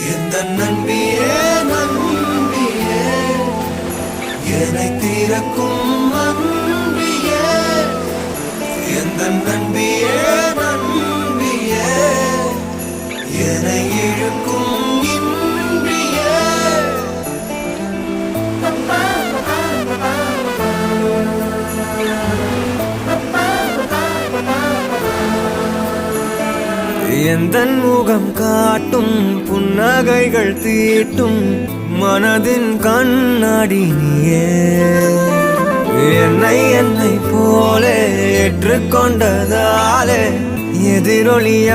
எந்த நன்பியே நன்பியே என்னை தீரக்கும் அன்பியே எந்த நன்பியே நன்பியே என்னை இழுக்கும் இன்பியே எந்தன் முகம் காட்டும் புன்னகைகள் தீட்டும் மனதின் கண்ணாடி நீயே என்னை போலே ஏற்றுக்கொண்டதாலே எதிரொலியாகிடுவாயே